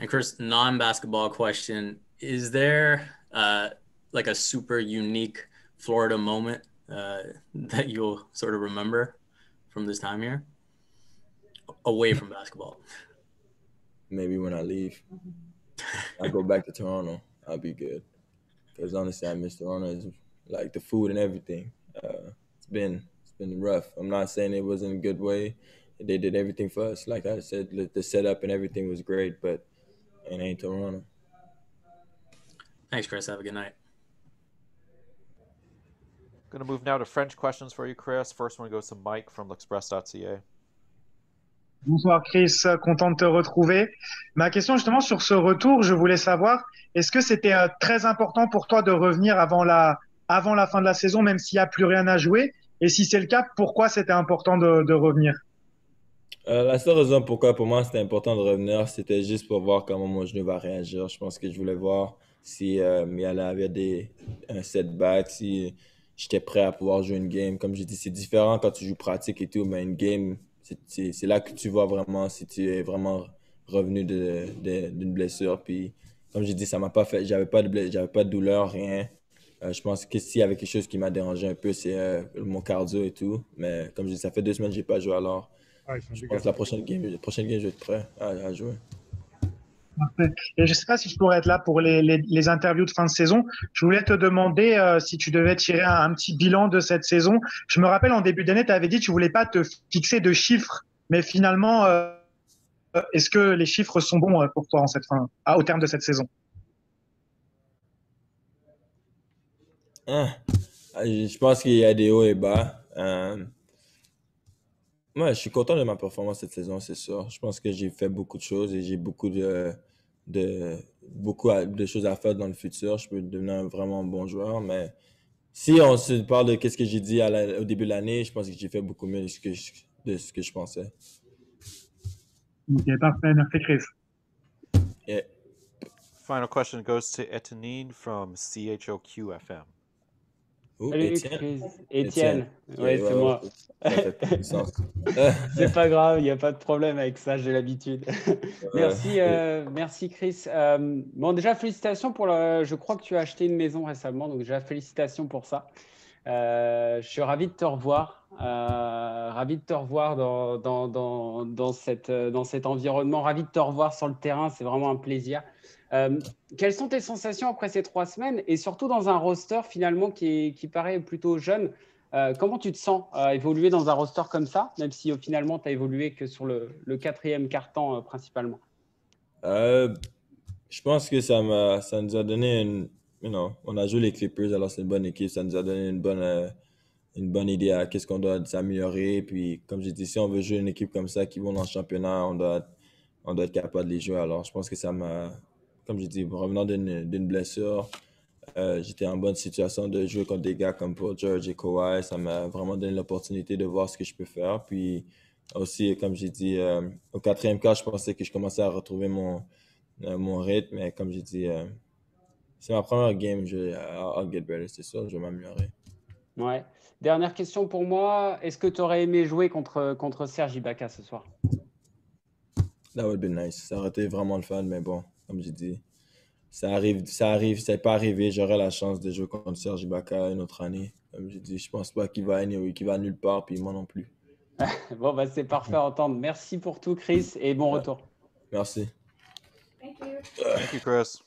And Chris, non-basketball question: is there like a super unique Florida moment that you'll sort of remember from this time here, away from basketball? Maybe when I leave, I go back to Toronto, I'll be good. Because honestly, I miss Toronto. It's like the food and everything. It's been rough. I'm not saying it was in a good way. They did everything for us. Like I said, the setup and everything was great, but it ain't Toronto. Thanks, Chris. Have a good night. Going to move now to French questions for you, Chris. First one goes to Mike from l'Express.ca. Bonsoir Chris, content de te retrouver. Ma question justement sur ce retour, je voulais savoir, est-ce que c'était très important pour toi de revenir avant la fin de la saison, même s'il n'y a plus rien à jouer? Et si c'est le cas, pourquoi c'était important de revenir? La seule raison pourquoi pour moi c'était important de revenir, c'était juste pour voir comment mon genou va réagir. Je pense que je voulais voir si il y avait un setback, si j'étais prêt à pouvoir jouer une game. Comme j'ai dit, c'est différent quand tu joues pratique et tout, mais une game, c'est là que tu vois vraiment si tu es vraiment revenu d'une blessure. Puis, comme j'ai dit, ça m'a pas fait, j'avais pas de douleur, rien. Je pense que s'il y avait quelque chose qui m'a dérangé un peu, c'est mon cardio et tout. Mais comme je dis, ça fait 2 semaines que j'ai pas joué alors. Je pense que la prochaine game, je vais être prêt à jouer. Parfait. Et je ne sais pas si je pourrais être là pour les interviews de fin de saison. Je voulais te demander si tu devais tirer un petit bilan de cette saison. Je me rappelle en début d'année, tu avais dit que tu voulais pas te fixer de chiffres, mais finalement, est-ce que les chiffres sont bons pour toi en cette fin, au terme de cette saison? Ah, je pense qu'il y a des hauts et bas. Moi, je suis content de ma performance cette saison, c'est sûr. Je pense que j'ai fait beaucoup de choses et j'ai de, de choses à faire dans le futur. Je peux devenir un vraiment bon joueur, mais si on se parle de qu'est-ce que j'ai dit au début de l'année, je pense que j'ai fait beaucoup mieux de ce que je pensais. Ok, parfait. Merci Chris. Yeah. Final question goes to Etanine from CHOQ-FM. Oh, Salut Étienne. Chris, Étienne. Étienne, Ok, ouais c'est ouais, moi. ça fait plus sens. C'est pas grave, il n'y a pas de problème avec ça, j'ai l'habitude. Merci, Ouais. merci Chris. Bon déjà félicitations pour je crois que tu as acheté une maison récemment, donc déjà félicitations pour ça. Je suis ravi de te revoir, ravi de te revoir dans cet environnement, ravi de te revoir sur le terrain, c'est vraiment un plaisir. Quelles sont tes sensations après ces 3 semaines et surtout dans un roster finalement qui paraît plutôt jeune? Comment tu te sens évoluer dans un roster comme ça, même si finalement tu as évolué que sur le quatrième quart-temps principalement? Euh, je pense que ça nous a donné on a joué les Clippers, alors c'est une bonne équipe, ça nous a donné une bonne idée à qu'est-ce qu'on doit s'améliorer. Puis, comme j'ai dit, si on veut jouer une équipe comme ça qui vont dans le championnat, on doit être capable de les jouer. Alors, je pense que comme j'ai dit, revenant d'une blessure, j'étais en bonne situation de jouer contre des gars comme Paul George et Kawhi. Ça m'a vraiment donné l'opportunité de voir ce que je peux faire. Puis, aussi, comme j'ai dit, au quatrième quart, je pensais que je commençais à retrouver mon rythme. Mais comme j'ai dit, c'est ma première game. I'll get better, c'est sûr, je vais m'améliorer. Ouais. Dernière question pour moi, est-ce que tu aurais aimé jouer contre Serge Ibaka ce soir? That would be nice. Ça aurait été vraiment le fun, mais bon, comme j'ai dit, ça arrive, ça n'est pas arrivé. J'aurai la chance de jouer contre Serge Ibaka une autre année. Comme j'ai dit, je pense pas qu'il va nulle part, puis moi non plus. Bon, bah, c'est parfait à entendre. Merci pour tout, Chris, et bon Ouais. retour. Merci. Thank you, Chris.